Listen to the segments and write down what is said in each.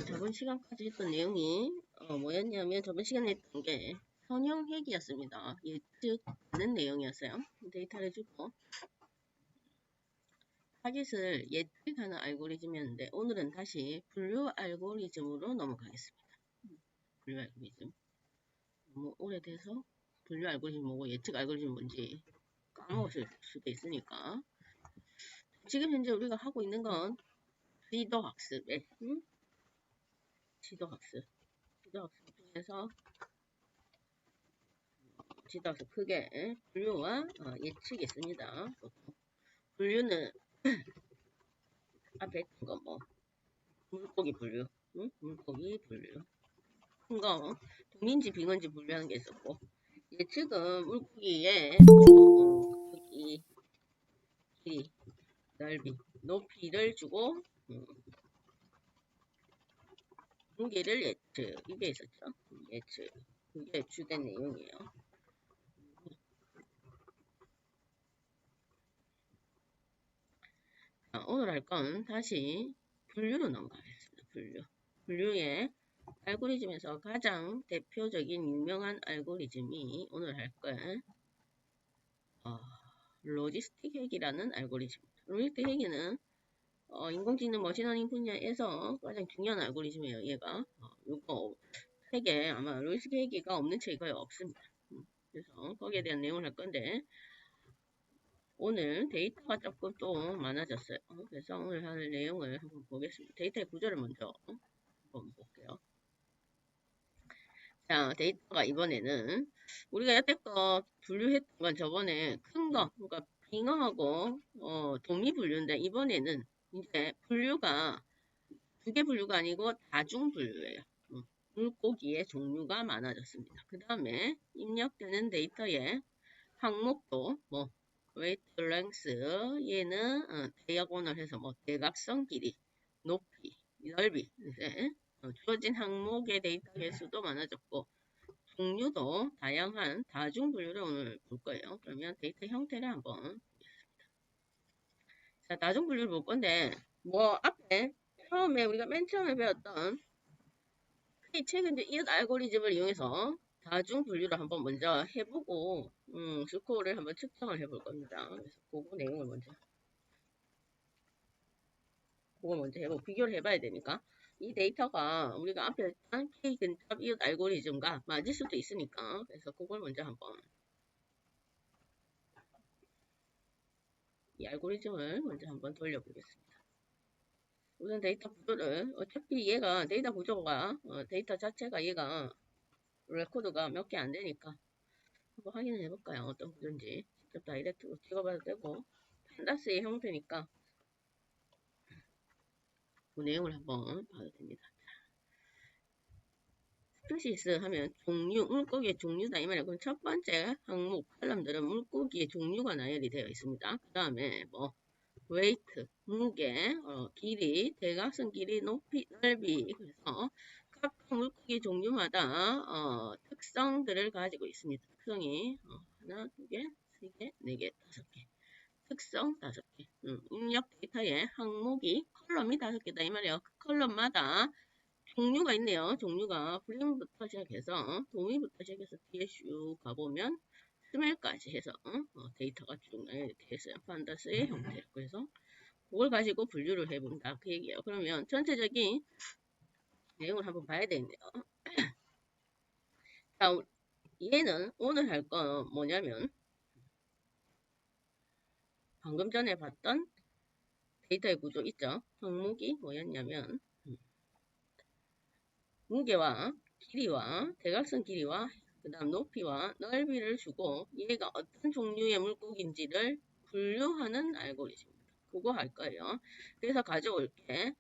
저번 시간까지 했던 내용이 뭐였냐면 저번 시간에 했던 게 선형획이었습니다. 예측하는 내용이었어요. 데이터를 주고 타깃을 예측하는 알고리즘이었는데 오늘은 다시 분류 알고리즘으로 넘어가겠습니다. 분류 알고리즘 너무 오래돼서 분류 알고리즘 뭐고 예측 알고리즘 뭔지 까먹었을 수도 있으니까 지금 현재 우리가 하고 있는 건 지도 학습에 지도 학습 중에서 지도 학습 크게 분류와 예측이 있습니다. 분류는 앞에 했던 거 뭐 물고기 분류, 물고기 분류 큰 거 동인지 빙어인지 분류하는 게 있었고 예측은 물고기의 크기, 길이, 넓이, 높이를 주고 무게를 예측 이게 있었죠. 예측 그게 주된 내용이에요. 오늘 할 건 다시 분류로 넘어가겠습니다. 분류의 알고리즘에서 가장 대표적인 유명한 알고리즘이 오늘 할 건 로지스틱 핵이라는 알고리즘입니다. 로지스틱 핵은 인공지능 머신러닝 분야에서 가장 중요한 알고리즘이에요. 얘가 이거 책에 아마 로지스틱 핵이가 없는 책이 거의 없습니다. 그래서 거기에 대한 내용을 할 건데 오늘 데이터가 조금 또 많아졌어요. 그래서 오늘 할 내용을 한번 보겠습니다. 데이터의 구조를 먼저 한번 볼게요. 자, 데이터가 이번에는 우리가 여태껏 분류했던 건 저번에 큰 거, 그러니까 빙어하고 도미 분류인데 이번에는 이제 분류가 두 개 분류가 아니고 다중 분류예요. 물고기의 종류가 많아졌습니다. 그 다음에 입력되는 데이터의 항목도 뭐 weight, length 얘는 대역원을 해서 뭐 대각선 길이, 높이, 넓이 이제 주어진 항목의 데이터 개수도 많아졌고 종류도 다양한 다중 분류를 오늘 볼 거예요. 그러면 데이터 형태를 한번 보겠습니다. 자, 다중 분류를 볼 건데 뭐 앞에 처음에 우리가 맨 처음에 배웠던 최근 이웃 알고리즘을 이용해서 다중 분류를 한번 먼저 해보고 스코어를 한번 측정을 해볼 겁니다. 그래서 그거 내용을 먼저 해보고 비교를 해봐야 되니까 이 데이터가 우리가 앞에 했던 K 근접 이웃 알고리즘과 맞을 수도 있으니까 그래서 그걸 먼저 한번 이 알고리즘을 먼저 한번 돌려보겠습니다. 우선 데이터 구조를 어차피 얘가 데이터 구조가 데이터 자체가 얘가 레코드가 몇 개 안 되니까 한번 확인을 해볼까요? 어떤 구조인지 직접 다이렉트로 찍어봐도 되고 판다스의 형태니까 그 내용을 한번 봐도 됩니다. 스피시스 하면 종류, 물고기의 종류다 이 말이에요. 그럼 첫 번째 항목 칼럼들은 물고기의 종류가 나열이 되어 있습니다. 그 다음에 뭐 웨이트, 무게, 길이, 대각선 길이, 높이, 넓이 그래서 각 물고기 종류마다 특성들을 가지고 있습니다. 특성이 하나, 두 개, 세 개, 네 개, 다섯 개. 특성 5개. 입력 데이터의 항목이 컬럼이 5개다 이 말이에요. 그 컬럼마다 종류가 있네요. 종류가 프림부터 시작해서 도미부터 시작해서 뒤에 쭉 가보면 스멜까지 해서 데이터가 쭉 이렇게 했어요. 판다스의 형태. 그래서 그걸 가지고 분류를 해본다 그 얘기예요. 그러면 전체적인 내용을 한번 봐야 되겠네요. 자, 얘는 오늘 할 건 뭐냐면 방금 전에 봤던 데이터의 구조 있죠. 항목이 뭐였냐면 무게와 길이와 대각선 길이와 그 다음 높이와 넓이를 주고 얘가 어떤 종류의 물고기인지를 분류하는 알고리즘입니다. 그거 할 거예요. 그래서 가져올게.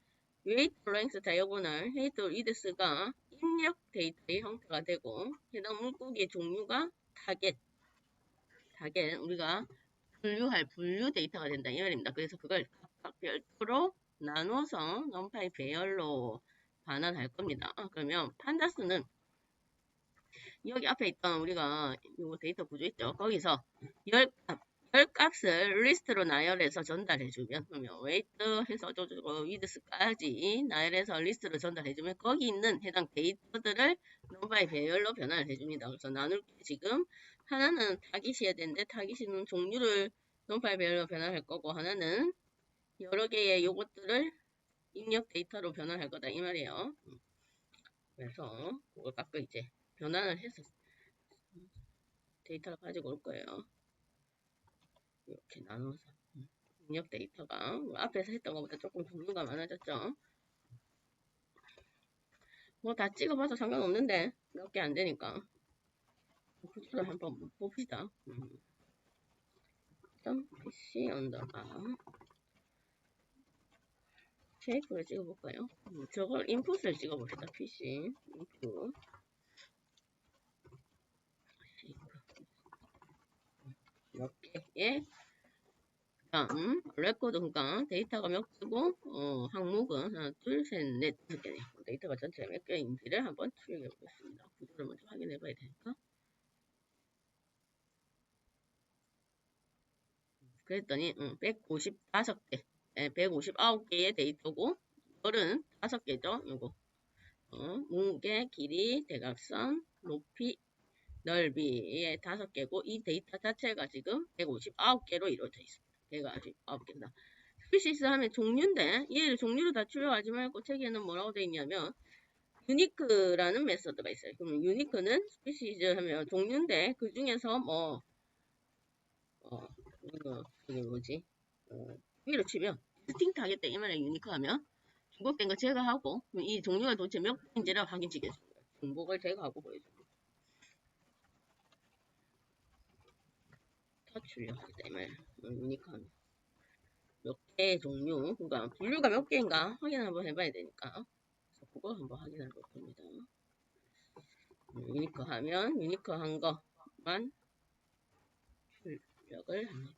weight, length, diagonal, height, width가 입력 데이터의 형태가 되고 해당 물고기의 종류가 타겟 우리가 분류할 분류 데이터가 된다 이 말입니다. 그래서 그걸 각각 별도로 나눠서 넘파이 배열로 반환할 겁니다. 그러면 판다스는 여기 앞에 있던 우리가 요 데이터 구조 있죠. 거기서 10값 값을 리스트로 나열해서 전달해주면, 그러면 웨이트 해서 위드스까지 나열해서 리스트로 전달해주면 거기 있는 해당 데이터들을 놈바이 배열로 변화를 해줍니다. 그래서 나눌 게 지금 하나는 타깃이어야 되는데 타깃은 종류를 놈바이 배열로 변화할 거고 하나는 여러 개의 요것들을 입력 데이터로 변화할 거다 이 말이에요. 그래서 그걸 갖고 이제 변환을 해서 데이터를 가지고 올 거예요. 이렇게 나눠서 입력 데이터가 앞에서 했던 것보다 조금 종류가 많아졌죠. 뭐 다 찍어봐도 상관없는데 몇 개 안 되니까 구조를 한번 봅시다. 일단 PC 언더바 쉐이프를 찍어볼까요? 저걸 인풋을 찍어봅시다. PC 인풋 몇 개의 레코드 그러니까 데이터가 몇 개고 항목은 하나 둘셋넷 다섯 개네요. 데이터가 전체 몇 개인지를 한번 출력해 보겠습니다. 구조를 먼저 확인해 봐야 되니까. 그랬더니 155개 159개의 데이터고 이거는 5개죠. 요거 무게, 길이, 대각선, 높이, 넓이의 5개고 이 데이터 자체가 지금 159개로 이루어져 있습니다. 159개다. 스피시스 하면 종류인데 얘를 종류로 다 출력하지 말고 책에는 뭐라고 되어 있냐면 유니크라는 메서드가 있어요. 그럼 유니크는 스피시스 하면 종류인데 그 중에서 뭐 이게 뭐지? 위로 치면 디스팅트 하겠다 이 말이에요. 유니크 하면 중복된 거 제거하고 이 종류가 도대체 몇 개인지를 확인시켜주는 거예요. 중복을 제거하고 보여줍니다. 출력하겠다 이 말이에요. 유니크 하면 몇 개의 종류, 그러니까 분류가 몇 개인가 확인 한번 해봐야 되니까 그래서 그거 한번 확인해 볼 겁니다. 유니크 하면 유니크 한 것만 출력을 합니다.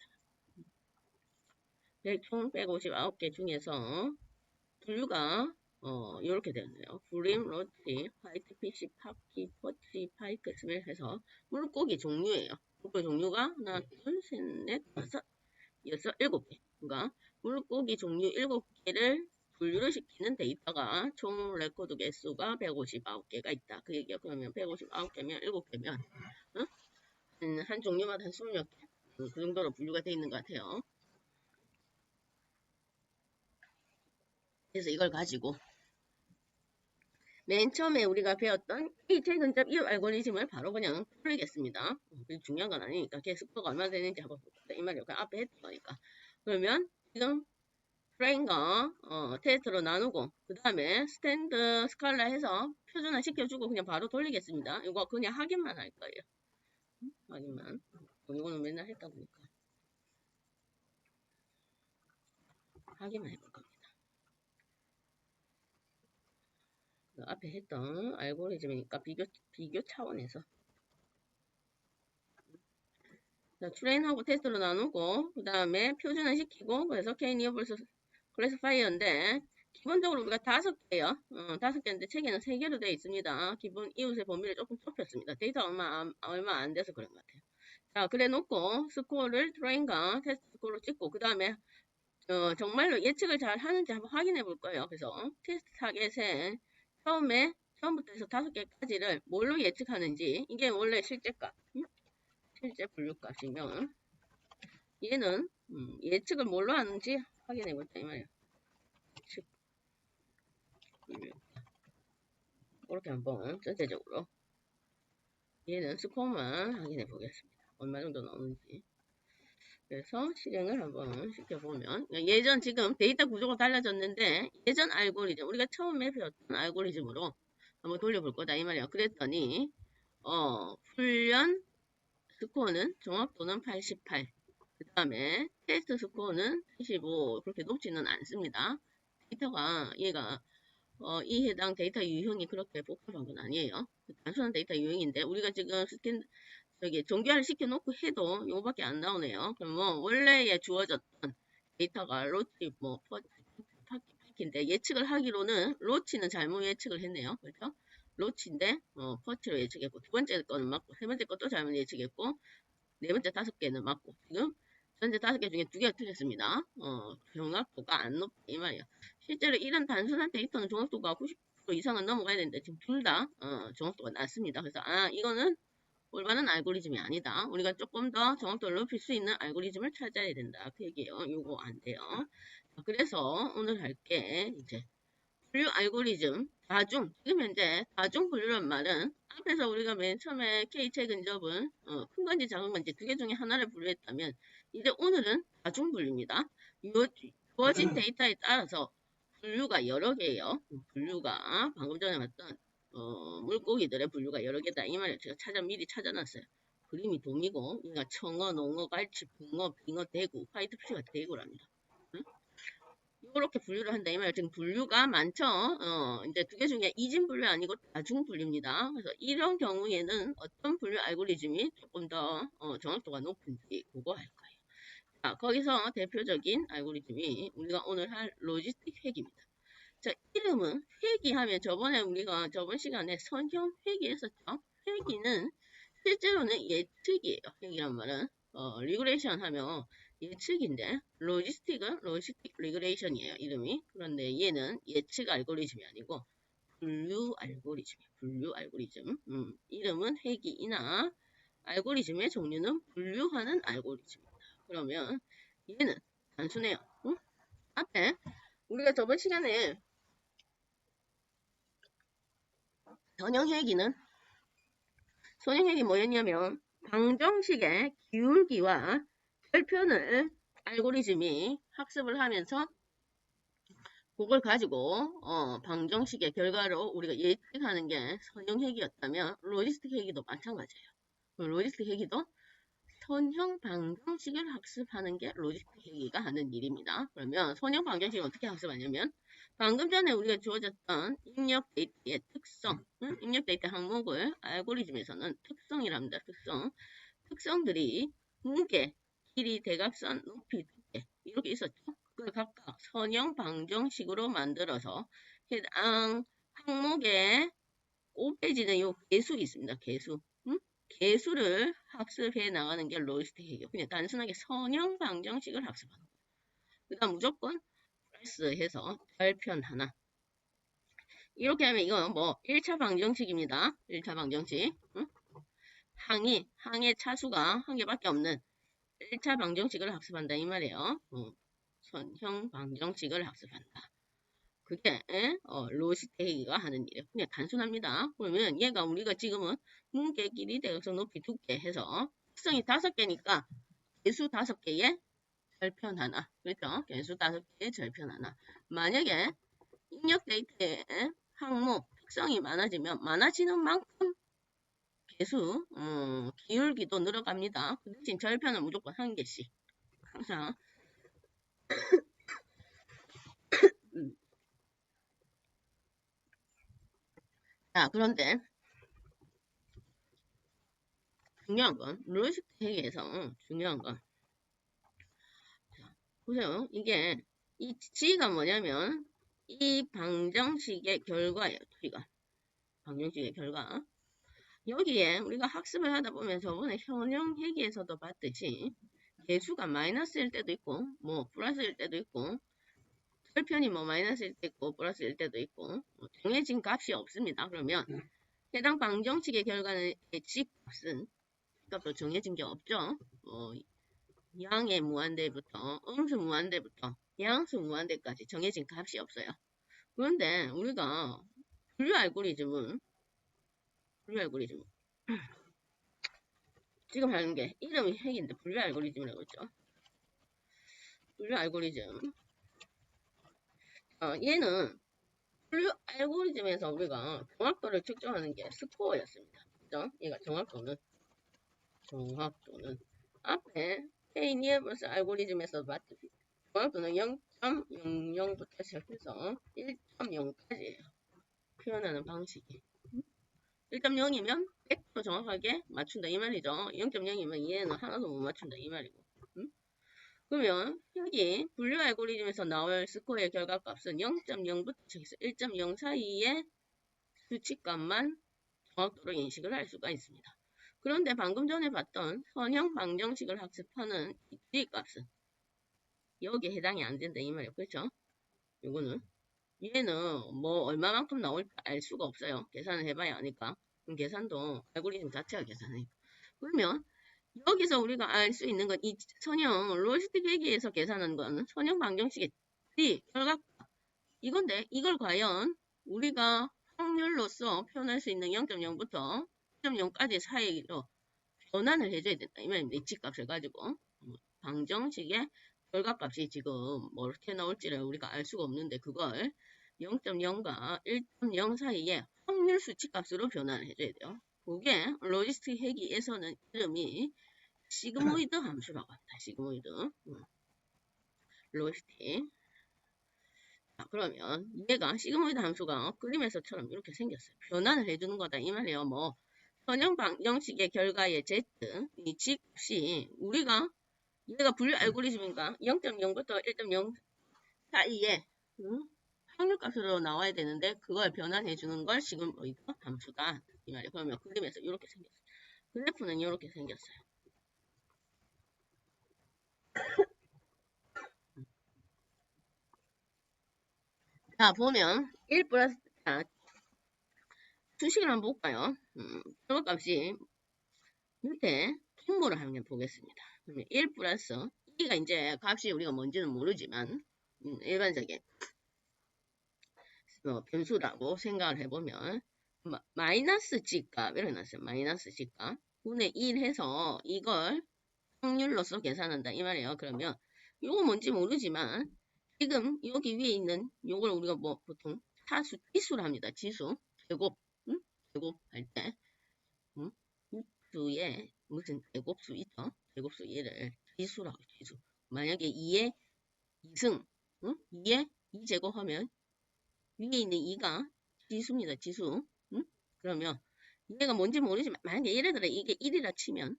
총 159개 중에서 분류가 이렇게 되었네요. 브림, 로치, 화이트 피시, 파키, 포치, 파이크, 스멜 해서 물고기 종류예요. 물고기 종류가 하나, 둘, 셋, 넷, 다섯, 여섯, 일곱 개. 그러니까 물고기 종류 7개를 분류를 시키는 데이터가 총 레코드 개수가 159개가 있다. 그 얘기야. 그러면 159개면 7개면 한 종류마다 한 20몇 개? 그 정도로 분류가 되어 있는 것 같아요. 그래서 이걸 가지고 맨 처음에 우리가 배웠던 이 최근접 이웃 알고리즘을 바로 그냥 풀리겠습니다. 중요한 건 아니니까 개수표가 얼마나 되는지 한번 볼게요. 이 말이요. 그냥 앞에 했던 거니까. 그러면 지금 프레임과 테스트로 나누고 그 다음에 스탠드 스칼라 해서 표준화 시켜주고 그냥 바로 돌리겠습니다. 이거 그냥 확인만 할 거예요. 확인만. 이거는 맨날 했다 보니까 확인만 해볼 겁니다. 앞에 했던 알고리즘이니까 비교 차원에서 트레인하고 테스트로 나누고 그 다음에 표준화 시키고 그래서 K-Nearbles 클래스파이어인데 기본적으로 우리가 5개요. 5개인데 책에는 3개로 되어 있습니다. 기본 이웃의 범위를 조금 좁혔습니다. 데이터 얼마 안 돼서 그런 것 같아요. 자, 그래 놓고 스코어를 트레인과 테스트 스코어로 찍고 그 다음에 정말로 예측을 잘 하는지 한번 확인해 볼 거예요. 그래서 테스트 타겟에 처음부터 해서 5개까지를 뭘로 예측하는지 이게 원래 실제값 실제 분류값이면 얘는 예측을 뭘로 하는지 확인해 볼까 이 말이에요. 예측 분류값 그렇게 한번 전체적으로 얘는 스코어만 확인해 보겠습니다. 얼마 정도 나오는지. 그래서 실행을 한번 시켜보면 예전 지금 데이터 구조가 달라졌는데 예전 알고리즘 우리가 처음에 배웠던 알고리즘으로 한번 돌려볼 거다 이 말이에요. 그랬더니 훈련 스코어는 정확도는 88 그 다음에 테스트 스코어는 75 그렇게 높지는 않습니다. 데이터가 얘가 이 해당 데이터 유형이 그렇게 복잡한 건 아니에요. 단순한 데이터 유형인데 우리가 지금 정교화를 시켜놓고 해도 이거밖에 안 나오네요. 그러면 원래에 주어졌던 데이터가 로치, 퍼치, 파키인데 예측을 하기로는 로치는 잘못 예측을 했네요. 그렇죠? 로치인데 퍼치로 예측했고 두 번째 거는 맞고 세 번째 것도 잘못 예측했고 네 번째 5개는 맞고 지금 전체 5개 중에 2개가 틀렸습니다. 정확도가 안 높다 이 말이에요. 실제로 이런 단순한 데이터는 정확도가 90% 이상은 넘어가야 되는데 지금 둘 다 정확도가 낮습니다. 그래서 이거는 올바른 알고리즘이 아니다. 우리가 조금 더 정확도를 높일 수 있는 알고리즘을 찾아야 된다. 그 얘기예요. 이거 안 돼요. 자, 그래서 오늘 할 게 이제 분류 알고리즘, 다중, 지금 현재 다중 분류란 말은 앞에서 우리가 맨 처음에 K-체 근접은 큰 건지 작은 건지 2개 중에 하나를 분류했다면 이제 오늘은 다중 분류입니다. 주어진 데이터에 따라서 분류가 여러 개예요. 분류가 방금 전에 봤던 물고기들의 분류가 여러 개다. 이 말을 제가 미리 찾아놨어요. 그림이 동이고, 그러니까 청어, 농어, 갈치, 붕어, 빙어, 대구, 화이트피쉬가 대구랍니다. 응? 이렇게 분류를 한다. 이 말이에요. 지금 분류가 많죠? 이제 2개 중에 이진 분류 아니고 다중 분류입니다. 그래서 이런 경우에는 어떤 분류 알고리즘이 조금 더 정확도가 높은지 그거 할 거예요. 자, 거기서 대표적인 알고리즘이 우리가 오늘 할 로지스틱 회귀입니다. 자, 이름은 회귀하면 우리가 저번 시간에 선형 회귀했었죠. 회귀는 실제로는 예측이에요. 회귀란 말은 리그레이션 하면 예측인데 로지스틱은 로지스틱 리그레이션이에요. 이름이. 그런데 얘는 예측 알고리즘이 아니고 분류 알고리즘이에요. 분류 알고리즘. 이름은 회귀이나 알고리즘의 종류는 분류하는 알고리즘입니다. 그러면 얘는 단순해요. 응? 앞에 우리가 저번 시간에 선형회귀는 선형회귀 뭐였냐면 방정식의 기울기와 결편을 알고리즘이 학습을 하면서 그걸 가지고 방정식의 결과로 우리가 예측하는 게 선형회귀였다면 로지스틱 회귀도 마찬가지예요. 로지스틱 회귀도 선형 방정식을 학습하는 게 로지스틱 회귀가 하는 일입니다. 그러면 선형 방정식을 어떻게 학습하냐면 방금 전에 우리가 주어졌던 입력 데이터의 특성, 입력 데이터 항목을 알고리즘에서는 특성이랍니다. 특성들이 무게, 길이, 대각선, 높이, 두께 이렇게 있었죠. 그걸 각각 선형 방정식으로 만들어서 해당 항목의 5페이지는 요 개수 있습니다. 개수. 개수를 학습해 나가는 게 로지스틱이에요. 그냥 단순하게 선형 방정식을 학습하는 거예요. 그다음 무조건 플러스 해서 별편 하나. 이렇게 하면 이건 뭐 1차 방정식입니다. 1차 방정식. 항의 차수가 한 개밖에 없는 1차 방정식을 학습한다 이 말이에요. 선형 방정식을 학습한다. 그게 로지스틱가 하는 일이에요. 그냥 단순합니다. 그러면 얘가 우리가 지금은 무게, 길이, 대각선, 높이, 두께 해서 특성이 5개니까 개수 5개의 절편 하나. 그렇죠? 개수 5개의 절편 하나. 만약에 입력 데이터의 항목 특성이 많아지면 많아지는 만큼 개수 기울기도 늘어갑니다. 그 대신 절편은 무조건 1개씩. 항상 자, 그런데 중요한 건 로지스틱 회계에서 중요한 건 자, 보세요. 이게 이 G가 뭐냐면 이 방정식의 결과예요. G가 방정식의 결과. 여기에 우리가 학습을 하다 보면 저번에 현형 회계에서도 봤듯이 개수가 마이너스일 때도 있고 뭐 플러스일 때도 있고 절편이 뭐 마이너스일 때도 있고 플러스일 때도 있고 정해진 값이 없습니다. 그러면 해당 방정식의 결과는 G 값은 값도 정해진 게 없죠. 양의 무한대부터 음수 무한대부터 양수 무한대까지 정해진 값이 없어요. 그런데 우리가 분류 알고리즘은 지금 하는 게 이름이 핵인데 분류 알고리즘이라고 했죠. 분류 알고리즘 얘는 분류 알고리즘에서 우리가 정확도를 측정하는 게 스코어였습니다. 그죠? 얘가 정확도는 앞에 K-니에버스 알고리즘에서 봤듯이 정확도는 0.00부터 시작해서 1.0까지예요. 표현하는 방식이. 1.0이면 100% 정확하게 맞춘다 이 말이죠. 0.0이면 얘는 하나도 못 맞춘다 이 말이고. 그러면 여기 분류 알고리즘에서 나올 스코어의 결과값은 0.0부터 시작해서 1.0 사이의 수치값만 정확도로 인식을 할 수가 있습니다. 그런데 방금 전에 봤던 선형 방정식을 학습하는 이 G값은 여기에 해당이 안 된다 이 말이에요. 그렇죠? 요거는 얘는 뭐 얼마만큼 나올지 알 수가 없어요. 계산을 해봐야 하니까. 그럼 계산도 알고리즘 자체가 계산하니까. 그러면 여기서 우리가 알 수 있는 건 이 선형 로지스틱 회계에서 계산하는 거는 선형 방정식의 D 결과값 이건데 이걸 과연 우리가 확률로서 표현할 수 있는 0.0부터 1.0까지 사이로 변환을 해줘야 된다. 이 말입니다. 이 G값을 가지고 방정식의 결과값이 지금 뭐 어떻게 나올지를 우리가 알 수가 없는데 그걸 0.0과 1.0 사이에 확률 수치값으로 변환을 해줘야 돼요. 그게 로지스틱 회계에서는 이름이 시그모이드 함수라고 합니다. 시그모이드 로지스틱. 자, 그러면 얘가 시그모이드 함수가 그림에서처럼 이렇게 생겼어요. 변환을 해주는 거다 이 말이에요. 뭐 선형 방정식의 결과의 z 이 g값이 우리가 얘가 분류 알고리즘인가 0.0부터 1.0 사이에 확률값으로 나와야 되는데 그걸 변환해 주는 걸 시그모이드 함수다 이 말이에요. 그러면 그림에서 이렇게 생겼어요. 그래프는 이렇게 생겼어요. 자 보면 1 플러스 자, 수식을 한번 볼까요? 결과값이 밑에 분모를 한번 보겠습니다. 그러면 1 플러스 이가 이제 값이 우리가 뭔지는 모르지만 일반적인 변수라고 생각을 해보면 마이너스 G값 이렇게 났어요. 마이너스 G값 분의 1 해서 이걸 확률로서 계산한다 이 말이에요. 그러면 이거 뭔지 모르지만 지금 여기 위에 있는 이걸 우리가 뭐 보통 사수 지수로 합니다. 지수 제곱 제곱할 때 수에 무슨 제곱수 있죠? 제곱수 얘를 지수라고 지수. 만약에 2의 2승 2의 2제곱하면 위에 있는 2가 지수입니다. 지수. 그러면 얘가 뭔지 모르지만 만약에 예를 들어 이게 1이라 치면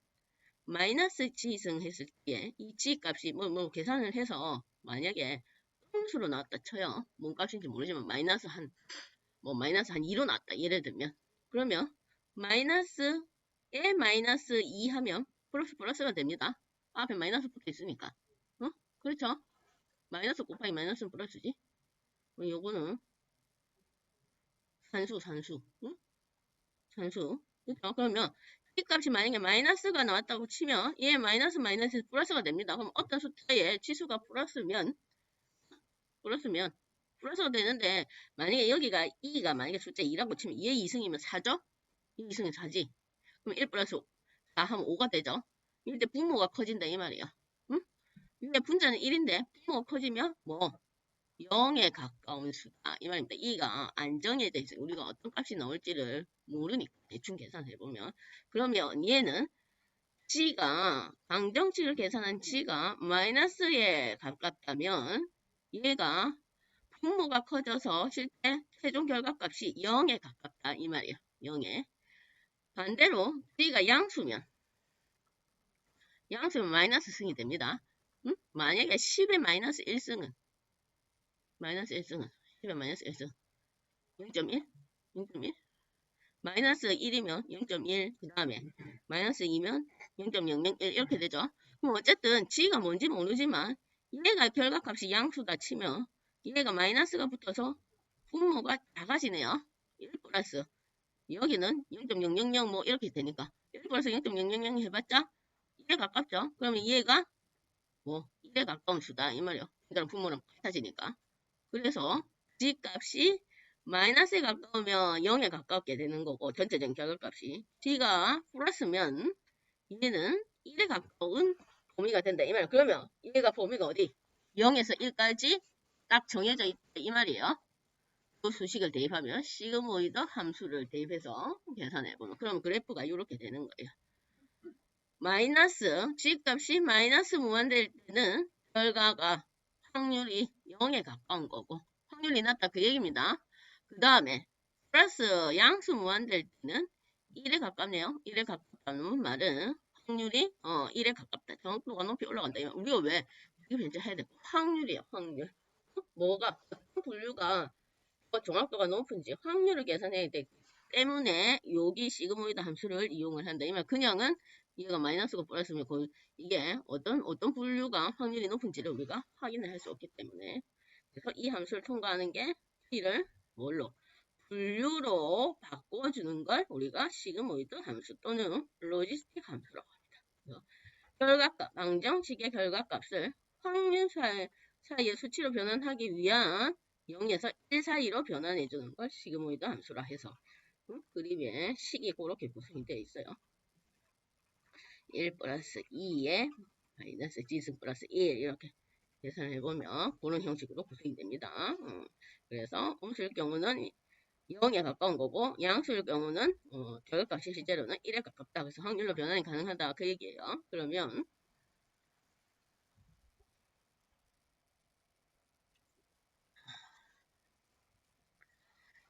마이너스 G승 했을 때 이 G값이 뭐 계산을 해서 만약에 평수로 나왔다 쳐요. 뭔 값인지 모르지만 마이너스 한 2로 나왔다. 예를 들면 그러면 마이너스에 마이너스 2 하면 플러스가 됩니다. 앞에 마이너스 붙어 있으니까. 그렇죠? 마이너스 곱하기 마이너스는 플러스지. 요거는 산수. 산수. 그렇죠? 그러면 이 값이 만약에 마이너스가 나왔다고 치면 얘 마이너스 플러스가 됩니다. 그럼 어떤 숫자에 지수가 플러스가 되는데 만약에 여기가 2가 만약에 숫자 2라고 치면 2의 2승이면 4죠? 2 2승이 4지. 그럼 1 플러스 4 하면 5가 되죠. 이때 분모가 커진다 이 말이에요. 응? 근데 분자는 1인데 분모가 커지면 뭐 0에 가까운 수다 이 말입니다. 이가 안 정해져 있어요. 우리가 어떤 값이 나올지를 모르니까 대충 계산해보면 그러면 얘는 G가 방정식을 계산한 G가 마이너스에 가깝다면 얘가 분모가 커져서 실제 최종 결과값이 0에 가깝다 이 말이에요. 0에 반대로 G가 양수면 마이너스 승이 됩니다. 만약에 10의 마이너스 1승은 10의 마이너스 1승 0.1 마이너스 1이면 0.1 그 다음에 마이너스 2면 0.001 이렇게 되죠. 그럼 어쨌든 G가 뭔지 모르지만 얘가 결과값이 양수다 치면 얘가 마이너스가 붙어서 분모가 작아지네요. 1 플러스 여기는 0.000 뭐 이렇게 되니까 1 플러스 0.000 해봤자 1에 가깝죠. 그러면 얘가 뭐 1에 가까운 수다 이 말이에요. 그러니까 분모랑 같아지니까. 그래서 G값이 마이너스에 가까우면 0에 가깝게 되는 거고 전체적인 결과값이 G가 플러스면 얘는 1에 가까운 범위가 된다 이 말이에요. 그러면 얘가 범위가 어디? 0에서 1까지 딱 정해져 있다 이 말이에요. 그 수식을 대입하면 시그모이드 함수를 대입해서 계산해보면 그러면 그래프가 이렇게 되는 거예요. 마이너스 G값이 마이너스 무한될 때는 결과가 확률이 0에 가까운 거고 확률이 낮다 그 얘기입니다. 그 다음에 플러스 양수 무한될 때는 1에 가깝네요. 1에 가깝다는 말은 확률이 1에 가깝다. 정확도가 높이 올라간다. 우리가 왜 이게 변제해야 돼? 확률이에요. 확률. 뭐가 어떤 분류가 정확도가 높은지 확률을 계산해야 돼. 때문에 여기 시그모이드 함수를 이용을 한다. 이말 그냥은 얘가 마이너스고 플러스면 이게 어떤 분류가 확률이 높은지를 우리가 확인을 할 수 없기 때문에 그래서 이 함수를 통과하는 게 t를 뭘로? 분류로 바꿔주는 걸 우리가 시그모이드 함수 또는 로지스틱 함수라고 합니다. 그래서 결과값, 방정식의 결과값을 확률 사이의 수치로 변환하기 위한 0에서 1 사이로 변환해주는 걸 시그모이드 함수라 해서 그림에 식이 그렇게 구성이 되어 있어요. 1 플러스 2에 마이너스 지승 플러스 1 이렇게 계산해보면 그런 형식으로 구성이 됩니다. 그래서 음수일 경우는 0에 가까운 거고 양수일 경우는 결과값이 실제로는 1에 가깝다. 그래서 확률로 변환이 가능하다. 그 얘기예요. 그러면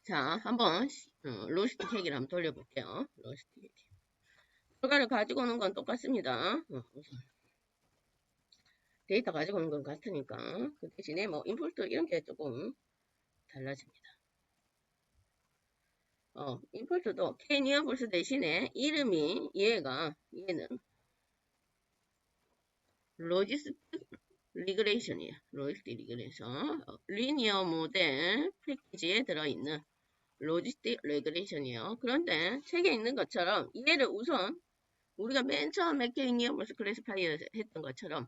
자 한번 로지스틱 얘기를 한번 돌려볼게요. 로지스틱 얘기. 결과를 가지고 오는 건 똑같습니다. 우선 데이터 가지고 오는 건 같으니까 그 대신에 뭐 인풋 이런 게 조금 달라집니다. 인풋도 K-니어블스 대신에 이름이 얘는 로지스틱 리그레이션이에요. 로지스틱 리그레이션. 리니어 모델 패키지에 들어있는 로지스틱 리그레이션이에요. 그런데 책에 있는 것처럼 얘를 우선 우리가 맨 처음에 K-니어블스 클래시파이어 했던 것처럼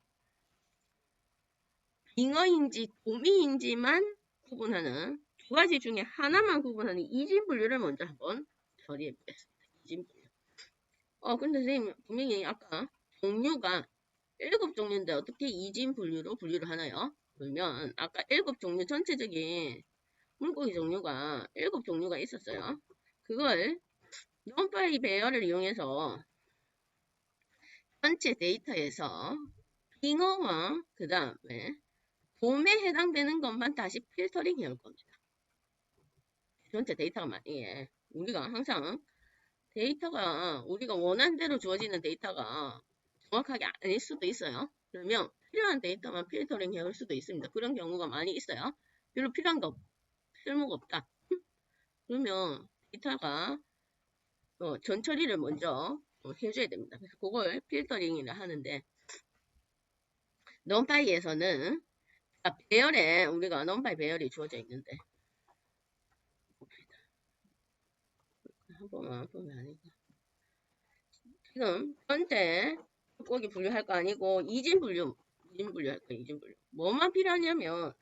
빙어인지 도미인지만 구분하는 두 가지 중에 하나만 구분하는 이진 분류를 먼저 한번 처리해 보겠습니다. 이진 분류. 근데 선생님 분명히 아까 종류가 7종류인데 어떻게 이진 분류로 분류를 하나요? 그러면 아까 7종류 전체적인 물고기 종류가 7종류가 있었어요. 그걸 넘파이 배열을 이용해서 전체 데이터에서 빙어와 그 다음에 돔에 해당되는 것만 다시 필터링 해올 겁니다. 전체 데이터가 많이 우리가 항상 데이터가 우리가 원하는 대로 주어지는 데이터가 정확하게 아닐 수도 있어요. 그러면 필요한 데이터만 필터링 해올 수도 있습니다. 그런 경우가 많이 있어요. 별로 필요한 거 쓸모가 없다. 그러면 데이터가 전 처리를 먼저 해줘야 됩니다. 그래서 그걸 필터링이라 하는데 넘파이에서는 배열에 우리가 넘파이 배열이 주어져 있는데 한 번만 보면 아니고 지금 현재 물고기 분류할 거 아니고 이진 분류 할 거예요. 이진 분류 뭐만 필요하냐면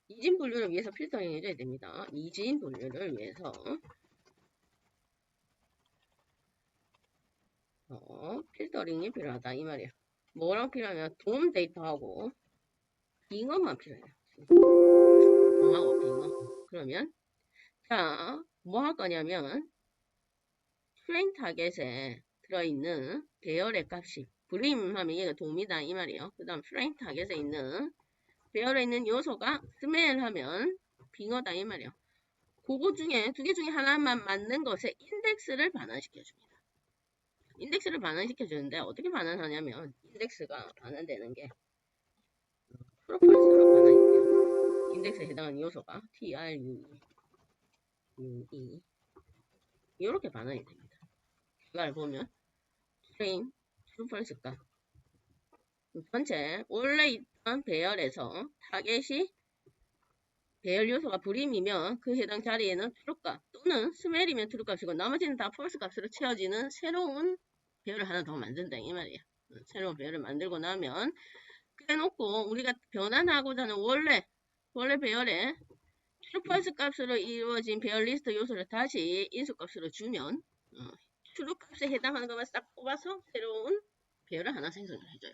이진 분류를 위해서 필터링 해줘야 됩니다. 이진 분류를 위해서 필터링이 필요하다 이 말이에요. 뭐랑 필요하면 돔 데이터하고 빙어만 필요해요. 돔하고 빙어. 그러면 자 뭐 할 거냐면 트레인 타겟에 들어있는 배열의 값이 브림 하면 얘가 돔이다 이 말이에요. 그 다음 트레인 타겟에 있는 배열에 있는 요소가 스멜 하면 빙어다 이 말이에요. 그거 중에 두 개 중에 하나만 맞는 것에 인덱스를 반환시켜줍니다. 인덱스를 반환시켜주는데 어떻게 반환하냐면 인덱스가 반환되는 게 프로폴리스로 반환이 돼요. 인덱스에 해당하는 요소가 TRUE 이렇게 반환이 됩니다. 이걸 보면 트레인 프로폴리스가 전체 원래 있던 배열에서 타겟이 배열 요소가 불임이면 그 해당 자리에는 트루값 또는 스멜이면 트루값이고 나머지는 다 폴스 값으로 채워지는 새로운 배열을 하나 더 만든다 이 말이야. 새로운 배열을 만들고 나면 그래놓고 우리가 변환하고자 하는 원래 배열에 트루펄스 값으로 이루어진 배열 리스트 요소를 다시 인수 값으로 주면 트루 값에 해당하는 것만 싹 뽑아서 새로운 배열을 하나 생성을 해줘요.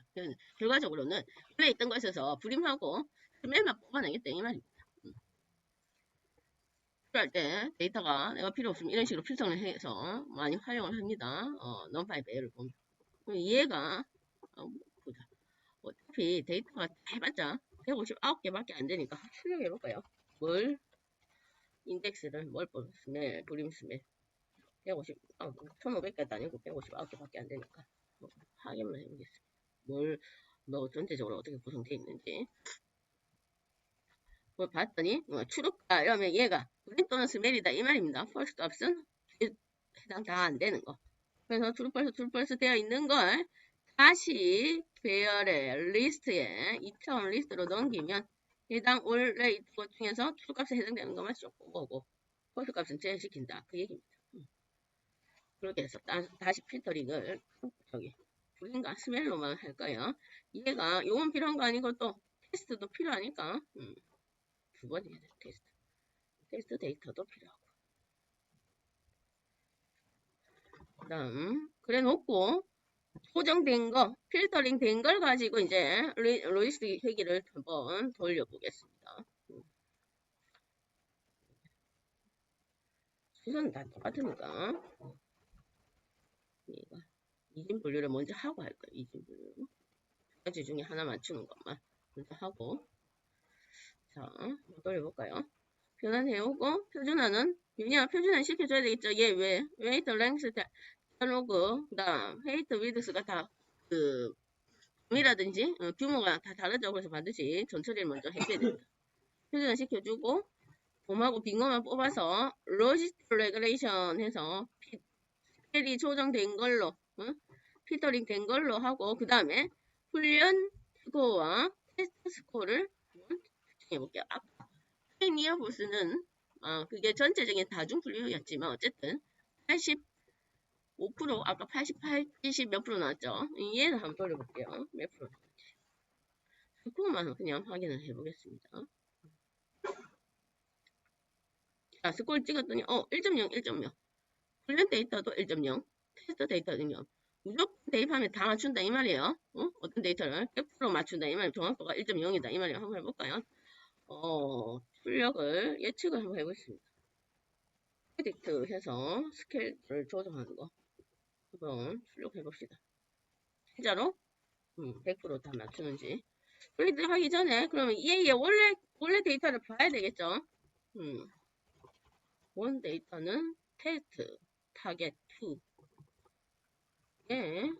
결과적으로는 원래 있던 것에서 불임하고 스멜만 뽑아내겠다 이 말입니다. 필요할 때 데이터가 내가 필요 없으면 이런 식으로 필터를 해서 많이 활용을 합니다. 넘파이 배열을 보면 얘가 보자. 어차피 데이터가 해봤자 159개밖에 안 되니까 출력해 볼까요? 뭘 인덱스를 뭘 스멜 브림 스멜 1500개도 아니고 159개밖에 안 되니까 확인만 해보겠습니다. 뭐 전체적으로 어떻게 구성되어 있는지 봤더니 추룩가 이러면 얘가 브림 또는 스멜이다 이 말입니다. 펄스 값은 해당 다 안 되는 거. 그래서 트루펄스 되어 있는 걸 다시 배열의 리스트에 2차원 리스트로 넘기면 해당 원래 있던 것 중에서 투수값에 해당되는 것만 쏙 뽑아오고 폴스값은 제외시킨다. 그 얘기입니다. 그렇게 해서 다시 필터링을 저기 불인가 스멜로만 할 거예요. 얘가 요건 필요한 거 아니고 또 테스트도 필요하니까 두 번 해야 돼. 테스트 데이터도 필요하고. 그 다음 그래 놓고 고정된 거, 필터링 된 걸 가지고 이제 로이스틱 회기를 한번 돌려보겠습니다. 순서는 다 똑같으니까 얘가 이진 분류를 먼저 하고 할 거예요. 이진 분류. 두 가지 중에 하나 맞추는 것만 먼저 하고 자, 돌려볼까요? 변환해오고 표준화는 왜냐 표준화 시켜줘야 되겠죠. 얘 왜? 웨이트 랭스 디알로그 그다음 헤이트 위드스가 다그 범위라든지 규모가 다 다르죠. 그래서 반드시 전처리를 먼저 해줘야 됩니다. 표준화 시켜주고 봄하고 빙어만 뽑아서 로지스틱 레귤레이션 해서 필이 조정된 걸로 필터링 된 걸로 하고 그 다음에 훈련 스코어와 테스트 스코어를 측정해 볼게요. 아까 니어 보스는 그게 전체적인 다중 분류였지만 어쨌든 85% 아까 88, 70 몇 프로 나왔죠. 얘는 한번 돌려볼게요. 몇 프로 나왔지. 스코어만 그냥 확인을 해보겠습니다. 자, 스코어를 찍었더니 1.0, 1.0 훈련 데이터도 1.0 테스트 데이터도 0 무조건 대입하면 다 맞춘다 이 말이에요. 어떤 데이터를 100% 맞춘다 이 말이에요. 정확도가 1.0이다 이 말이에요. 한번 해볼까요? 출력을 예측을 한번 해보겠습니다. 프레딕트 해서 스케일을 조정하는 거 한번 출력해봅시다. 진짜로 100%다 맞추는지 프레딕트 하기 전에 그러면 얘의 원래 데이터를 봐야 되겠죠. 원 데이터는 테스트 타겟 2 예,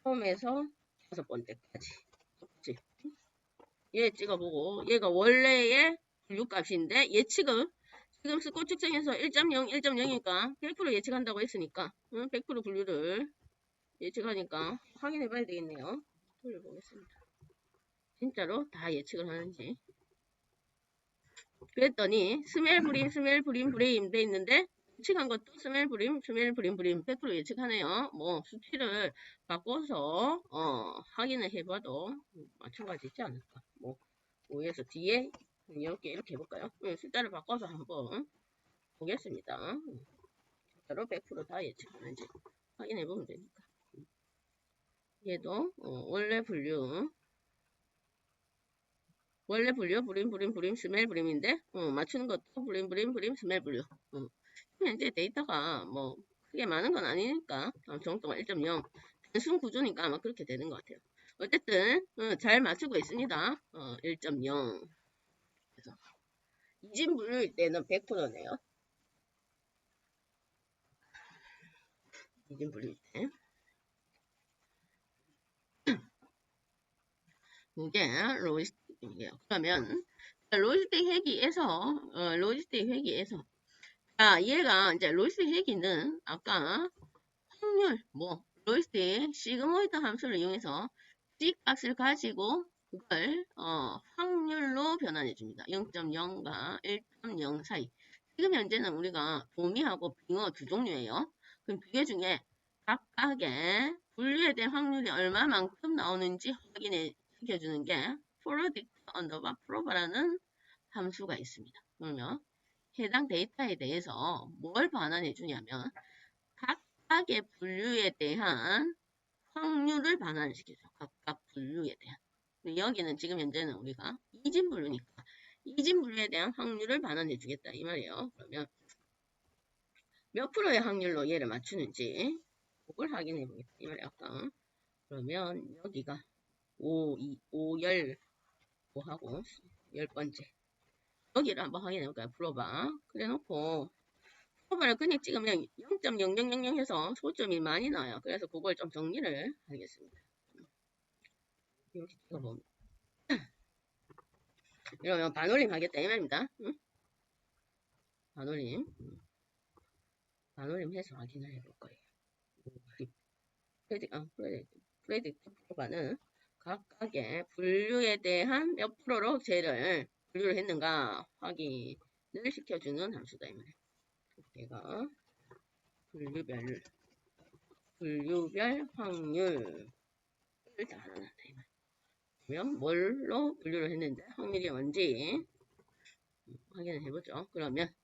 처음에서 5번째까지 그치? 얘 찍어보고 얘가 원래의 분류값인데 예측은 지금 스코어 측정해서 1.0, 1.0이니까 100% 예측한다고 했으니까 100% 분류를 예측하니까 확인해 봐야 되겠네요. 돌려보겠습니다. 진짜로 다 예측을 하는지. 그랬더니 스멜 브림 브레임 돼 있는데 예측한 것도 스멜 브림 100% 예측하네요. 뭐 수치를 바꿔서 확인을 해봐도 마찬가지지 않을까. 뭐 5에서 뒤에 이렇게 해볼까요? 숫자를 바꿔서 한번 보겠습니다. 진짜로 100%다 예측하는지 확인해보면 되니까. 얘도 원래 분류 브림 스멜 브림인데 맞추는 것도 브림 스멜 분류. 현재 데이터가 뭐 크게 많은 건 아니니까 정도가 1.0 단순 구조니까 아마 그렇게 되는 것 같아요. 어쨌든 잘 맞추고 있습니다. 1.0 그래서 이진 분류일 때는 100%네요. 이진 분류일 때 이게 로지스틱이에요. 그러면 로지스틱 회기에서 얘가 이제 로지스틱 회기는 아까 확률 로지스틱 시그모이드 함수를 이용해서 C값을 가지고 그걸 확률로 변환해 줍니다. 0.0과 1.0 사이. 지금 현재는 우리가 도미하고 빙어 두 종류예요. 그럼 두 개 중에 각각의 분류에 대한 확률이 얼마만큼 나오는지 확인해 시켜주는 게 predict underbar proba라는 함수가 있습니다. 그러면 해당 데이터에 대해서 뭘 반환해 주냐면 각각의 분류에 대한 확률을 반환시키죠. 각각 분류에 대한. 여기는 지금 현재는 우리가 이진 분류니까 이진 분류에 대한 확률을 반환해 주겠다 이 말이에요. 그러면 몇 프로의 확률로 얘를 맞추는지 그걸 확인해 보겠다 이 말이에요. 아까. 그러면 여기가 5하고 10번째 여기를 한번 확인해 볼까요? 풀어봐. 그래 놓고 프로바를 그냥 찍으면 0.0000 해서 소점이 많이 나와요. 그래서 그걸 좀 정리를 하겠습니다. 이렇게 찍어보면 이러면 반올림 하겠다 이 말입니다. 반올림 반올림해서 확인을 해볼 거예요. 프레딕트 프로바는 각각의 분류에 대한 몇 프로로 쟤를 분류를 했는가 확인을 시켜주는 함수다. 이 말이에요. 얘가 분류별 확률을 나타낸다. 이 말이에요. 그러면 뭘로 분류를 했는데 확률이 뭔지 확인을 해보죠. 그러면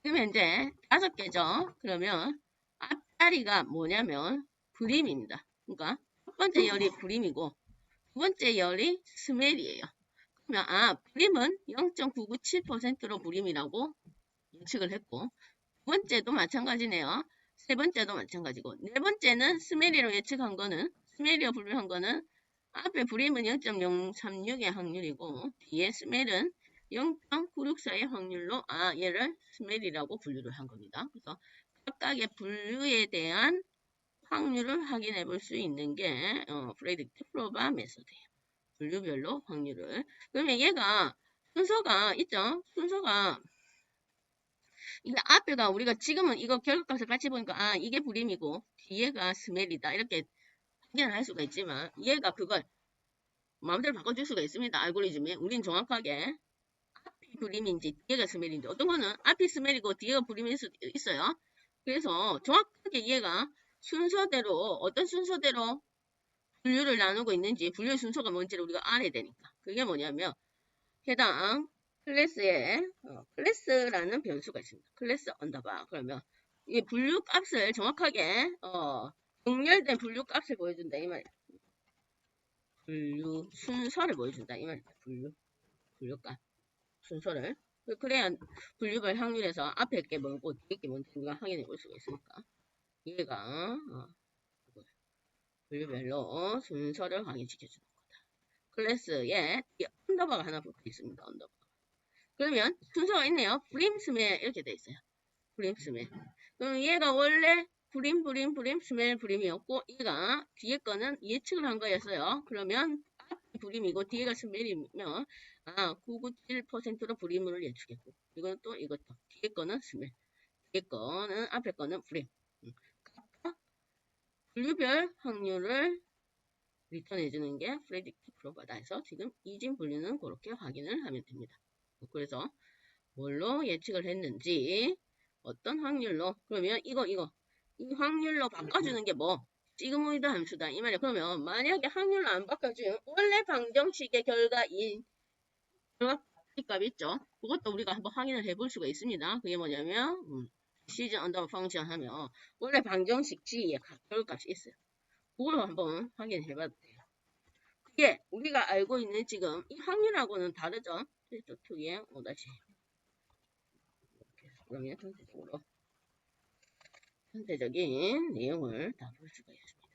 지금 현재 5개죠. 그러면 앞자리가 뭐냐면 불임입니다. 그러니까 첫 번째 열이 불임이고 두 번째 열이 스멜이에요. 그러면 불임은 0.997%로 불임이라고 예측을 했고 두 번째도 마찬가지네요. 세 번째도 마찬가지고 네 번째는 스멜이로 예측한 거는 스멜이로 분류한 거는 앞에 불임은 0.036의 확률이고 뒤에 스멜은 0.964의 확률로 얘를 스멜이라고 분류를 한 겁니다. 그래서 각각의 분류에 대한 확률을 확인해 볼 수 있는 게 프레딕트 프로바 메소드예요. 분류별로 확률을. 그러면 얘가 순서가 있죠? 순서가 이게 앞에가 우리가 지금은 이거 결과값을 같이 보니까 이게 불임이고 뒤에가 스멜이다 이렇게 확인을 할 수가 있지만 얘가 그걸 마음대로 바꿔줄 수가 있습니다. 알고리즘이. 우린 정확하게 앞이 불임인지 뒤에가 스멜인지 어떤 거는 앞이 스멜이고 뒤에가 불임일 수도 있어요. 그래서 정확하게 얘가 순서대로 어떤 순서대로 분류를 나누고 있는지 분류 순서가 뭔지를 우리가 알아야 되니까 그게 뭐냐면 해당 클래스에 클래스라는 변수가 있습니다. 클래스 언더바 그러면 이 분류 값을 정확하게 정렬된 분류 값을 보여준다 이 말이야. 분류 순서를 보여준다 이 말이야. 분류값 순서를 그래야 분류별 확률에서 앞에 게 뭐고 뒤에 게 뭔지 우리가 확인해 볼 수가 있으니까 얘가 분류별로 순서를 확인시켜주는 거다. 클래스에 언더바가 하나 붙어 있습니다. 언더바. 그러면 순서가 있네요. 브림스멜 이렇게 돼 있어요. 브림스멜. 그럼 얘가 원래 브림 스멜 브림이었고 얘가 뒤에 거는 예측을 한 거였어요. 그러면 앞이 브림이고 뒤에가 스멜이면 997%로 브림을 예측했고 이건 또 이것도 뒤에 거는 스멜 뒤에 거는 앞에 거는 브림. 각각 분류별 확률을 리턴해주는 게 프레딕트 프로바다 해서 지금 이진 분류는 그렇게 확인을 하면 됩니다. 그래서 뭘로 예측을 했는지 어떤 확률로 그러면 이거 이 확률로 바꿔주는 게 뭐? 시그모이드 함수다 이 말이야. 그러면 만약에 확률로 안 바꿔주면 원래 방정식의 결과인 결과값 있죠. 그것도 우리가 한번 확인을 해볼 수가 있습니다. 그게 뭐냐면 시즌 언더 펑션 하면 원래 방정식 G의 결과값이 있어요. 그걸 한번 확인해 봐도 돼요. 그게 우리가 알고 있는 지금 이 확률하고는 다르죠. 필터 2의 5-. 그러면 전체적인 내용을 다 볼 수가 있습니다.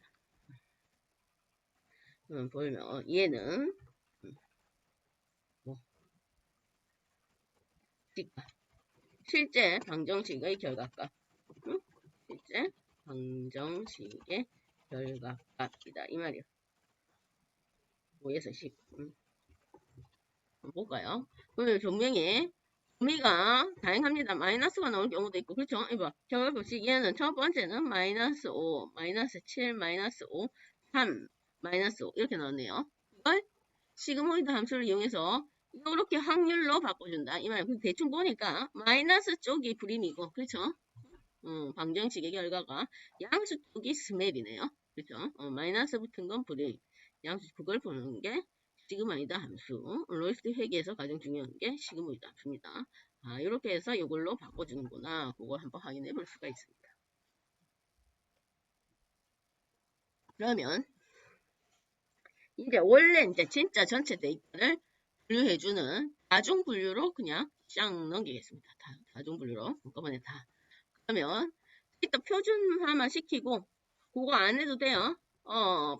보면 얘는 실제 방정식의 결과값 실제 방정식의 결과값이다 이 말이에요. 5에서 10 볼까요? 그러면 조미가 다양합니다. 마이너스가 나올 경우도 있고 그렇죠? 이봐 결과값이 얘는 첫 번째는 마이너스 5, 마이너스 7, 마이너스 5, 3, 마이너스 5 이렇게 나왔네요. 이걸 시그모이드 함수를 이용해서 이렇게 확률로 바꿔준다. 이 말이에요. 대충 보니까 마이너스 쪽이 불임이고 그렇죠? 방정식의 결과가 양수 쪽이 스멜이네요. 그렇죠? 마이너스 붙은 건 불임. 양수 그걸 보는 게 시그모이드 함수. 로이스트 회계에서 가장 중요한 게 시그모이드 함수입니다. 이렇게 해서 이걸로 바꿔주는구나. 그걸 한번 확인해 볼 수가 있습니다. 그러면 이제 원래 이제 진짜 전체 데이터를 분류해주는 다중 분류로 그냥 쫙 넘기겠습니다. 다중 분류로 한꺼번에 다. 그러면 데이터 표준화만 시키고 그거 안 해도 돼요.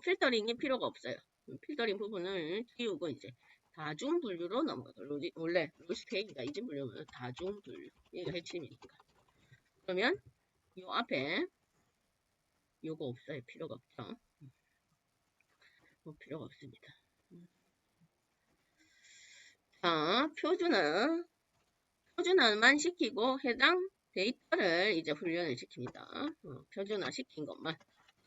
필터링이 필요가 없어요. 필터링 부분을 띄우고 이제 다중 분류로 넘어가요. 원래 로스테이크가 이진 분류면 다중 분류. 이게 핵심이니까. 그러면 요 앞에 요거 없어요. 필요가 없죠. 필요가 없습니다. 자, 표준화만 시키고 해당 데이터를 이제 훈련을 시킵니다. 표준화 시킨 것만.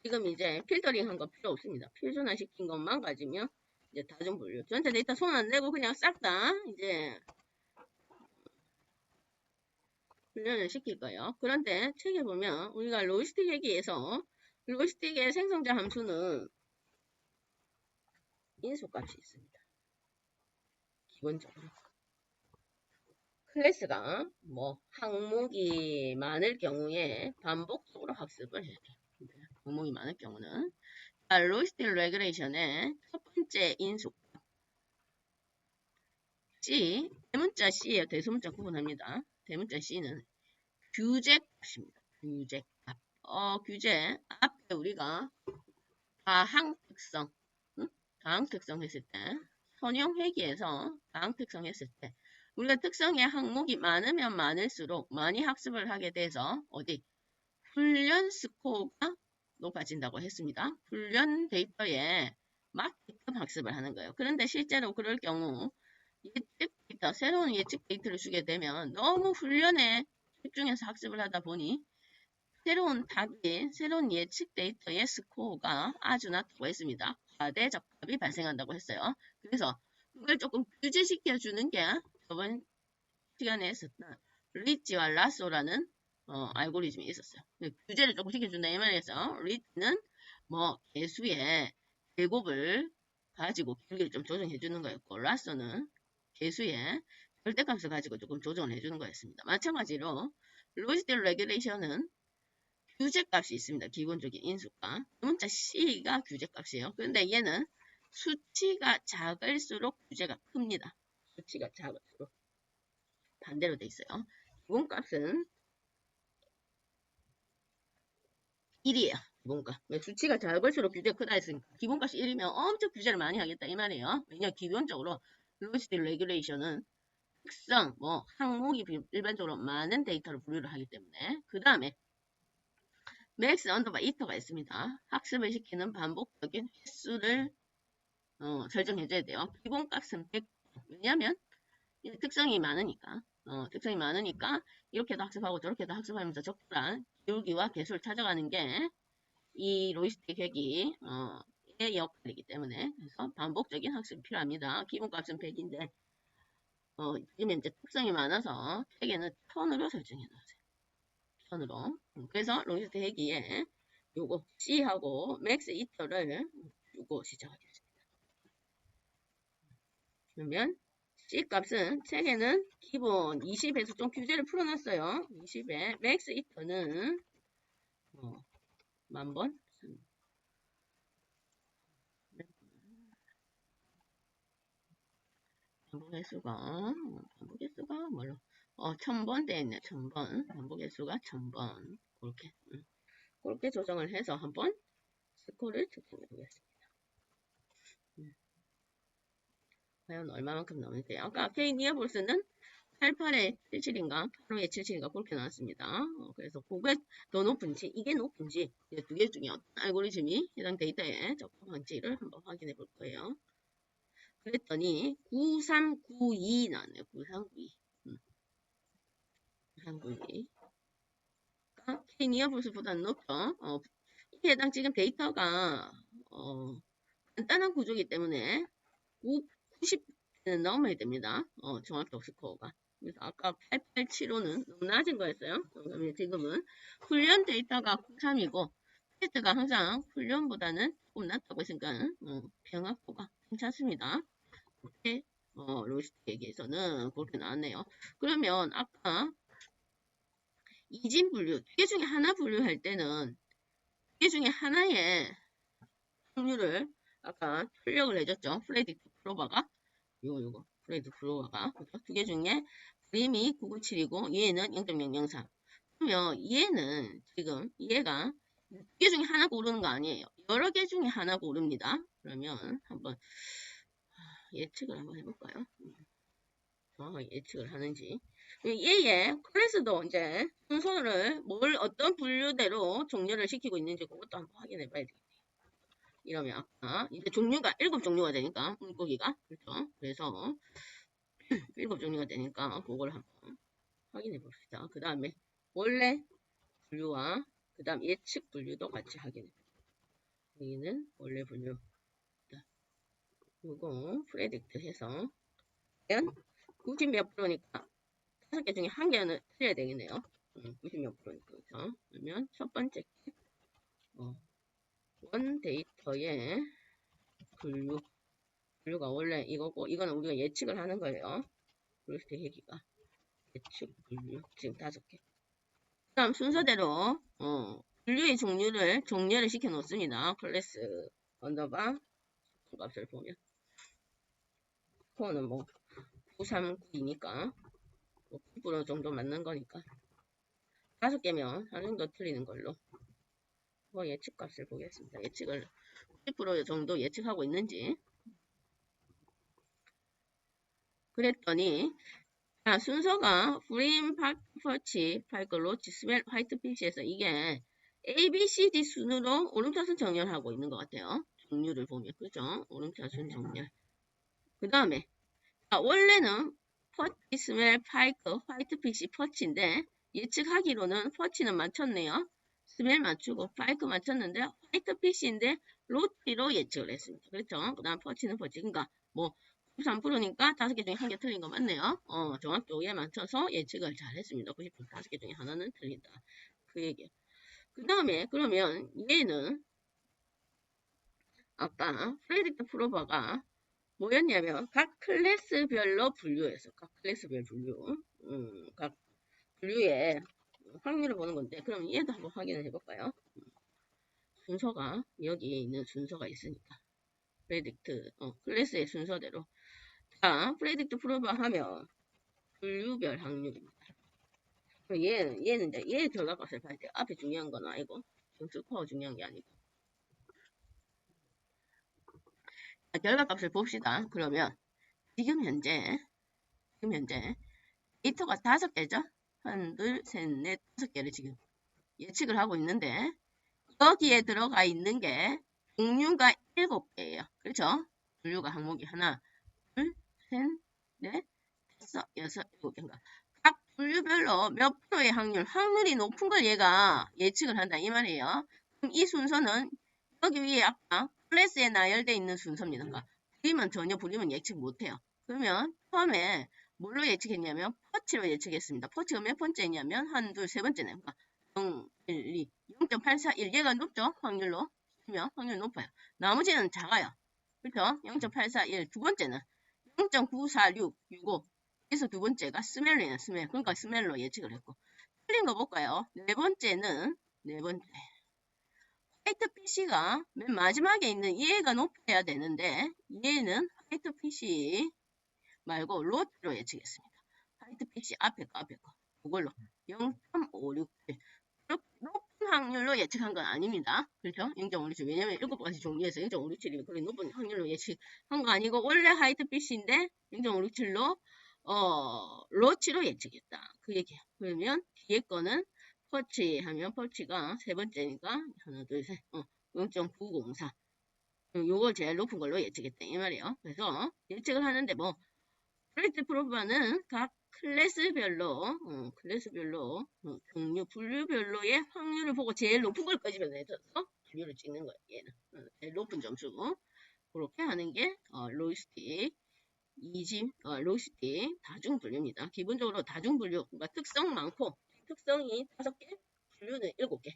지금 이제 필터링 한 거 필요 없습니다. 표준화 시킨 것만 가지면 이제 다중분류. 전체 데이터 손 안 대고 그냥 싹 다 이제 훈련을 시킬 거예요. 그런데 책에 보면 우리가 로지스틱 회계에서 로지스틱의 생성자 함수는 인수값이 있습니다. 기본적으로. 클래스가 뭐 항목이 많을 경우에 반복적으로 학습을 해야 돼요. 항목이 많을 경우는 로지스틱 레귤레이션의 첫 번째 인수값 C, 대문자 C예요. 대소문자 구분합니다. 대문자 C는 규제값입니다. 규제값. 규제 앞에 우리가 다항 특성, 다항 특성 했을 때, 선형 회계에서 다항 특성 했을 때, 우리가 특성의 항목이 많으면 많을수록 많이 학습을 하게 돼서 어디 훈련 스코어가 높아진다고 했습니다. 훈련 데이터에 맞게끔 학습을 하는 거예요. 그런데 실제로 그럴 경우 예측 데이터, 새로운 예측 데이터를 주게 되면 너무 훈련에 집중해서 학습을 하다 보니 새로운 답이, 새로운 예측 데이터의 스코어가 아주 낮다고 했습니다. 과대적합이 발생한다고 했어요. 그래서 그걸 조금 규제시켜 주는 게 저번 시간에 했었던 리치와 라쏘라는 알고리즘이 있었어요. 규제를 조금 시켜준다 이 말에서 리치는 뭐 개수의 제곱을 가지고 길이를 좀 조정해 주는 거였고 라쏘는 개수의 절대값을 가지고 조금 조정을 해주는 거였습니다. 마찬가지로 로지스틱 레귤레이션은 규제값이 있습니다. 기본적인 인수가. 문자 C가 규제값이에요. 그런데 얘는 수치가 작을수록 규제가 큽니다. 수치가 작을수록. 반대로 돼 있어요. 기본값은 1이에요. 기본값. 왜 수치가 작을수록 규제가 크다 했으니까. 기본값이 1이면 엄청 규제를 많이 하겠다 이 말이에요. 왜냐하면 기본적으로 로지스틱 레귤레이션은 특성, 뭐 항목이 일반적으로 많은 데이터를 분류를 하기 때문에 그 다음에 맥스 언더바 이터가 있습니다. 학습을 시키는 반복적인 횟수를 설정해줘야 돼요. 기본값은 100. 왜냐하면 특성이 많으니까. 특성이 많으니까 이렇게도 학습하고 저렇게도 학습하면서 적절한 기울기와 개수를 찾아가는 게 이 로지스틱 회기의 역할이기 때문에 그래서 반복적인 학습이 필요합니다. 기본값은 100인데 지금 이제 특성이 많아서 책에는 1000으로 설정해 놓으세요. 1000으로. 그래서 로지스틱 회기에 요거 C하고 맥스 이터를 주고 시작하겠습니다. 그러면 C 값은 책에는 기본 20에서 좀 규제를 풀어놨어요. 20에 맥스 이터는 10,000번 반복 횟수가 뭘로 1000번 돼 있네. 1000번 반복 횟수가 1000번 그렇게 조정을 해서 한번 스코어를 측정해 보겠습니다. 과연 얼마만큼 나오는지. 아까 K 니어볼스는 88에 77인가 85에 77인가 그렇게 나왔습니다. 그래서 그게 더 높은지 이게 높은지 두 개 중에 어떤 알고리즘이 해당 데이터에 적합한지를 한번 확인해 볼 거예요. 그랬더니 9392 나왔네요. 9392. 9392가 K 니어볼스보다는 높죠. 이게 해당 지금 데이터가 간단한 구조이기 때문에 90는 넘어야 됩니다. 정확도 스코어가. 그래서 아까 8875는 너무 낮은 거였어요. 그러면 지금은 훈련 데이터가 93이고 테스트가 항상 훈련보다는 조금 낮다고 했으니까 평합도가 괜찮습니다. 이렇게 로지스틱에게서는 그렇게 나왔네요. 그러면 아까 이진 분류, 두 개 중에 하나 분류할 때는 두 개 중에 하나의 확률을 아까 출력을 해줬죠. 프레딕트 프로바가 요거 프레딕트 프로바가 두 개 중에 그림이 997이고 얘는 0.003. 그러면 얘는 지금 얘가 두 개 중에 하나 고르는 거 아니에요. 여러 개 중에 하나 고릅니다. 그러면 한번 예측을 한번 해볼까요? 정확하게 예측을 하는지. 얘의 클래스도 이제 순서를 어떤 분류대로 종료를 시키고 있는지 그것도 한번 확인해 봐야 되겠네요. 이러면 아까 이제 종류가 7종류가 되니까 물고기가 그렇죠. 그래서 7종류가 되니까 그걸 한번 확인해 봅시다. 그 다음에 원래 분류와 그 다음 예측 분류도 같이 확인해. 여기는 원래 분류. 요거 프레딕트 해서 과연 90 몇 프로니까 5개 중에 한 개는 틀려야 되겠네요. 90 몇 프로니까. 그래서 그러면 첫 번째 원 데이터의 분류가 원래 이거고 이거는 우리가 예측을 하는 거예요. 그렇게 얘기가 예측 분류 지금 5개. 그 다음 순서대로 분류의 종류를 시켜 놓습니다. 클래스 언더바 값을 보면 코어는 뭐 939이니까 90% 정도 맞는 거니까 5개면 한 정도 틀리는 걸로 예측 값을 보겠습니다. 예측을 90% 정도 예측하고 있는지 그랬더니 순서가 프림, 퍼치, 파이크, 로치, 스멜, 화이트 피시에서 이게 A, B, C, D 순으로 오름차순 정렬하고 있는 것 같아요. 종류를 보면 그죠? 오름차순 정렬. 그 다음에 원래는 퍼치, 스멜, 파이크, 화이트 피시, 퍼치인데 예측하기로는 퍼치는 맞췄네요. 스멜 맞추고 파이크 맞췄는데 화이트 피시인데 로치로 예측을 했습니다. 그렇죠? 그 다음 퍼치는 퍼치. 그러니까 뭐 93%니까 5개 중에 한 개 틀린 거 맞네요. 정확도에 맞춰서 예측을 잘 했습니다. 90% 5개 중에 하나는 틀린다. 그 얘기예요. 그 다음에 그러면 얘는 아까 프레딕트 프로버가 뭐였냐면 각 클래스별로 분류해서 각 클래스별 분류 각 분류의 확률을 보는 건데 그럼 얘도 한번 확인을 해볼까요? 순서가 여기에 있는 순서가 있으니까 프레딕트 클래스의 순서대로 자 프레딕트 프로버 하면 분류별 확률입니다. 얘는 이제 얘 결과값을 봐야 돼요. 앞에 중요한 건 아니고 점수 코어 중요한 게 아니고 자, 결과값을 봅시다. 그러면 지금 현재 데이터가 5개죠? 하나, 둘, 셋, 넷, 5개를 지금 예측을 하고 있는데 여기에 들어가 있는 게 종류가 7개예요. 그렇죠? 분류가 항목이 하나, 둘, 셋, 넷, 다섯, 여섯, 7개인가. 각 분류별로 몇 프로의 확률이 높은 걸 얘가 예측을 한다 이 말이에요. 그럼 이 순서는 여기 위에 아까 클래스에 나열되어 있는 순서입니다. 그러니까 불리면 예측 못해요. 그러면 처음에 뭘로 예측했냐면 퍼치로 예측했습니다. 퍼치가 몇 번째냐면 한, 둘, 세 번째네. 그러니까 0, 1, 2, 0.841 얘가 높죠? 확률로 치면 확률 높아요. 나머지는 작아요. 그렇죠? 0.841 두 번째는 0.946, 65 그래서 두 번째가 스멜이에요. 스멜. 그러니까 스멜로 예측을 했고 틀린 거 볼까요? 네 번째 화이트 PC가 맨 마지막에 있는 얘가 높아야 되는데 얘는 화이트 PC 말고 로트로 예측했습니다. 화이트 PC 앞에 거 그걸로 0.567 높은 확률로 예측한 건 아닙니다. 그렇죠? 0.567 왜냐면 7가지 종류에서 0.567이면 그렇게 높은 확률로 예측한 거 아니고 원래 화이트 PC인데 0.567로 로치로 예측했다. 그 얘기예요. 그러면 뒤에 거는 퍼치 하면 퍼치가 세 번째니까 하나 둘 셋 0.904 요걸 제일 높은 걸로 예측했다 이 말이에요. 그래서 예측을 하는데 뭐 프레딕트 프로바는 각 클래스별로 종류 분류별로의 확률을 보고 제일 높은 걸 끄집어내서 분류를 찍는 거예요. 얘는 제일 높은 점수 그렇게 하는 게 로이스틱 로이스틱 다중분류입니다. 기본적으로 다중분류 그러니까 특성 많고 특성이 5개 분류는 7개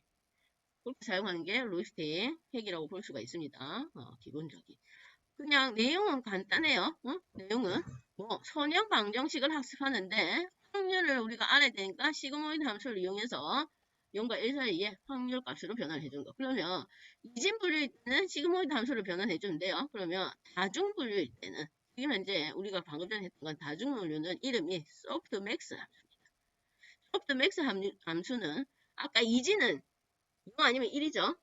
그렇게 사용하는 게 로이스틱 핵이라고 볼 수가 있습니다. 기본적인 그냥 내용은 간단해요. 내용은 뭐 선형 방정식을 학습하는데 확률을 우리가 알아야 되니까 시그모이드 함수를 이용해서 0과 1 사이에 확률 값으로 변화를 해주는 거. 그러면 이진 분류일 때는 시그모이드 함수를 변환해 주는데요. 그러면 다중 분류일 때는 지금 현재 우리가 방금 전에 했던 건 다중 분류는 이름이 소프트맥스 함수입니다. 소프트맥스 함수는 아까 이진은 0 아니면 1이죠.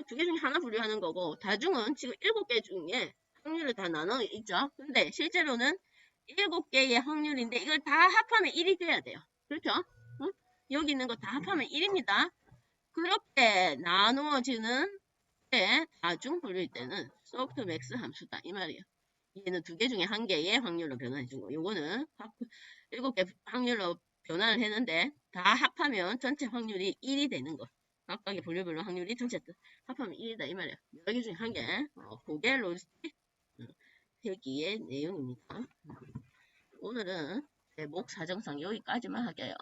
두 개 중에 하나 분류하는 거고 다중은 지금 7개 중에 확률을 다 나눠 있죠. 근데 실제로는 7개의 확률인데 이걸 다 합하면 1이 돼야 돼요. 그렇죠? 여기 있는 거 다 합하면 1입니다. 그렇게 나누어지는 다중 분류일 때는 소프트맥스 함수다 이 말이에요. 얘는 2개 중에 1개의 확률로 변환해 주고 요거는 7개 확률로 변환을 했는데 다 합하면 전체 확률이 1이 되는 거. 각각의 분류별로 확률이 전체 합하면 1이다 이 말이야. 여러 개 중에 한 개. 그게 로지스틱 회기의 내용입니다. 오늘은 대목 사정상 여기까지만 할게요.